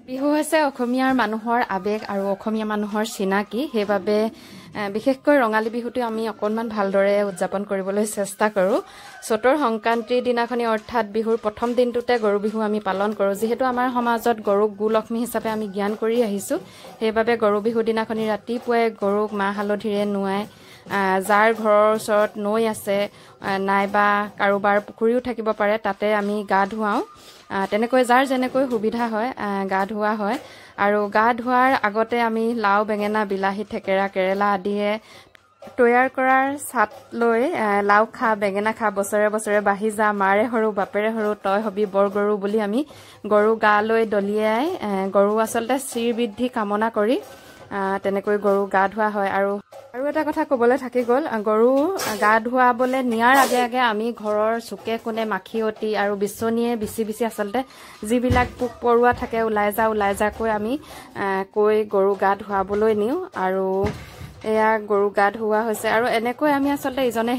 বিহু হৈছে অসমীয়াৰ মানুহৰ আবেগ আৰু অসমীয়া মানুহৰ চিনাকি। সেইবাবে বিশেষকৈ ৰঙালী বিহুটো আমি অকণমান ভালদৰে উদযাপন কৰিবলৈ চেষ্টা কৰোঁ। চ'তৰ সংক্ৰান্তিৰ দিনাখনি অৰ্থাৎ বিহুৰ প্ৰথম দিনটোতে গৰু বিহু আমি পালন কৰোঁ। যিহেতু আমাৰ সমাজত গৰুক গোলক্ষ্মী হিচাপে আমি জ্ঞান কৰি আহিছোঁ, সেইবাবে গৰু বিহুৰ দিনাখনি ৰাতিপুৱাই গৰুক মাহ হালধিৰে নোৱাই যাৰ ঘৰৰ ওচৰত নৈ আছে নাইবা কাৰোবাৰ পুখুৰীও থাকিব পাৰে, তাতে আমি গা ধুৱাওঁ। তেনেকৈ যাৰ যেনেকৈ সুবিধা হয় গা ধুওৱা হয়। আৰু গা ধোৱাৰ আগতে আমি লাও, বেঙেনা, বিলাহী, থেকেৰা, কেৰেলা আদিয়ে তৈয়াৰ কৰাৰ চাট লৈ লাও খা, বেঙেনা খা, বছৰে বছৰে বাঢ়ি যা, মাৰে সৰু বাপেৰে সৰু, তই হবি বৰ গৰু বুলি আমি গৰু গা লৈ দলিয়াই গৰু আচলতে শ্ৰীবৃদ্ধি কামনা কৰি তেনেকৈ গৰু গা ধোৱা হয়। আৰু এটা কথা ক'বলৈ থাকি গ'ল, গৰু গা ধুৱাবলৈ নিয়াৰ আগে আগে আমি ঘৰৰ চুকে কোণে মাখিয়তী আৰু বিচনীয়ে বিচি বিচি আচলতে যিবিলাক পোক পৰুৱা থাকে ওলাই যাকৈ আমি কৈ গৰু গা ধুৱাবলৈ নিওঁ। আৰু এয়া গৰু গা ধুওৱা হৈছে। আৰু এনেকৈ আমি আচলতে ইজনে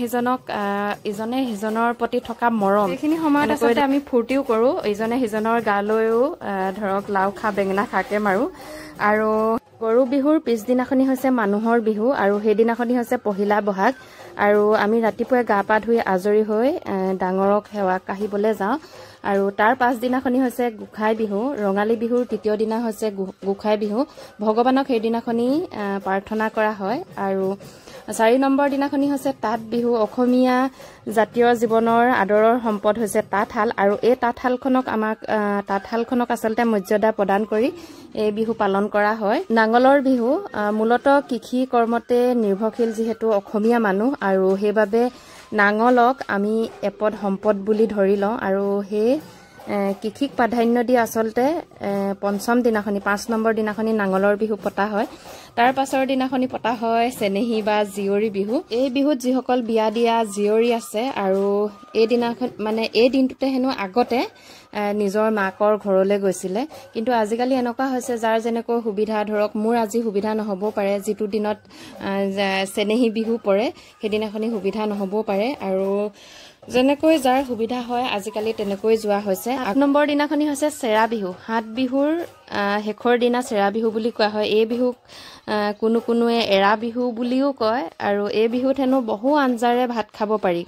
সিজনৰ প্ৰতি থকা মৰম, সেইখিনি সময়ত আচলতে আমি ফূৰ্তিও কৰোঁ। ইজনে সিজনৰ গালৈও ধৰক লাও খা, বেঙেনা খাকে মাৰোঁ। আৰু গৰু বিহুৰ পিছদিনাখনি হৈছে মানুহৰ বিহু, আৰু সেইদিনাখনি হৈছে পহিলা বহাগ। আৰু আমি ৰাতিপুৱাই গা পা ধুই আজৰি হৈ ডাঙৰক সেৱা কাঢ়িবলৈ যাওঁ। আৰু তাৰ পাছদিনাখনি হৈছে গোঁসাই বিহু। ৰঙালী বিহুৰ তৃতীয় দিনা হৈছে গোঁসাই বিহু। ভগৱানক সেইদিনাখনি প্ৰাৰ্থনা কৰা হয়। আৰু 4 নম্বৰ দিনাখনি হৈছে তাঁত বিহু। অসমীয়া জাতীয় জীৱনৰ আদৰৰ সম্পদ হৈছে তাঁতশাল, আৰু এই তাঁতশালখনক আচলতে মৰ্যাদা প্ৰদান কৰি এই বিহু পালন কৰা হয়। নাঙলৰ বিহু মূলতঃ কৃষি কৰ্মতে নিৰ্ভৰশীল যিহেতু অসমীয়া মানুহ, আৰু সেইবাবে নাঙলক আমি এপদ সম্পদ বুলি ধৰি লওঁ। আৰু সেই কৃষিক প্ৰাধান্য দি আচলতে পঞ্চম দিনাখনি 5 নম্বৰ দিনাখনি নাঙলৰ বিহু পতা হয়। তাৰ পাছৰ দিনাখনি পতা হয় চেনেহী বা জীয়ৰী বিহু। এই বিহুত যিসকল বিয়া দিয়া জীয়ৰী আছে, আৰু এই দিনটোতে হেনো আগতে নিজৰ মাকৰ ঘৰলৈ গৈছিলে। কিন্তু আজিকালি এনেকুৱা হৈছে যাৰ যেনেকৈ সুবিধা, ধৰক মোৰ আজি সুবিধা নহ'বও পাৰে, যিটো দিনত চেনেহী বিহু পৰে সেইদিনাখনি সুবিধা নহ'বও পাৰে, আৰু যেনেকৈ যাৰ সুবিধা হয় আজিকালি তেনেকৈ যোৱা হৈছে। 8 নম্বৰ দিনাখনি হৈছে চেৰা বিহু। 7 বিহুৰ শেষৰ দিনা চেৰা বিহু বুলি কোৱা হয়। এই বিহুক কোনোৱে এৰা বিহু বুলিও কয়। আৰু এই বিহুত হেনো বহু আঞ্জাৰে ভাত খাব পাৰি,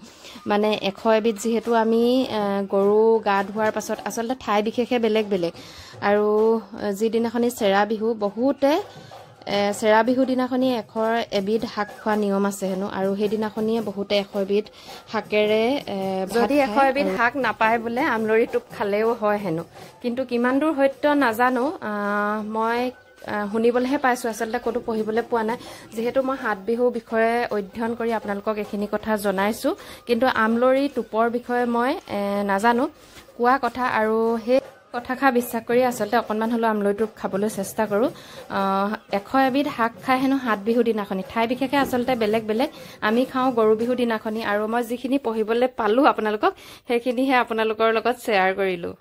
মানে 100 এবিধ। যিহেতু আমি গৰু গা ধোৱাৰ পাছত আচলতে ঠাই বিশেষে বেলেগ বেলেগ। আৰু যিদিনাখনি চেৰা বিহু, বহুতে চেৰা বিহু দিনাখনি 100 এবিধ শাক খোৱা নিয়ম আছে হেনো। আৰু সেইদিনাখনিয়ে বহুতে 100 এবিধ শাকেৰে যদি 100 এবিধ শাক নাপায় বোলে আমলৰি টোপ খালেও হয় হেনো। কিন্তু কিমান দূৰ সত্য নাজানো, মই শুনিবলৈহে পাইছোঁ, আচলতে ক'তো পঢ়িবলৈ পোৱা নাই। যিহেতু মই 7 বিহুৰ বিষয়ে অধ্যয়ন কৰি আপোনালোকক এইখিনি কথা জনাইছোঁ, কিন্তু আমলৰি টোপৰ বিষয়ে মই নাজানো, কোৱা কথা। আৰু সেই কথাষাৰ বিশ্বাস কৰি আচলতে অকণমান হ'লেও আমলৰি টোপ খাবলৈ চেষ্টা কৰোঁ। 100 এবিধ শাক খাই হেনো 7 বিহুৰ দিনাখনি। ঠাই বিশেষে আচলতে বেলেগ বেলেগ। আমি খাওঁ গৰু বিহুৰ দিনাখনি। আৰু মই যিখিনি পঢ়িবলৈ পালোঁ আপোনালোকক, সেইখিনিহে আপোনালোকৰ লগত শ্বেয়াৰ কৰিলোঁ।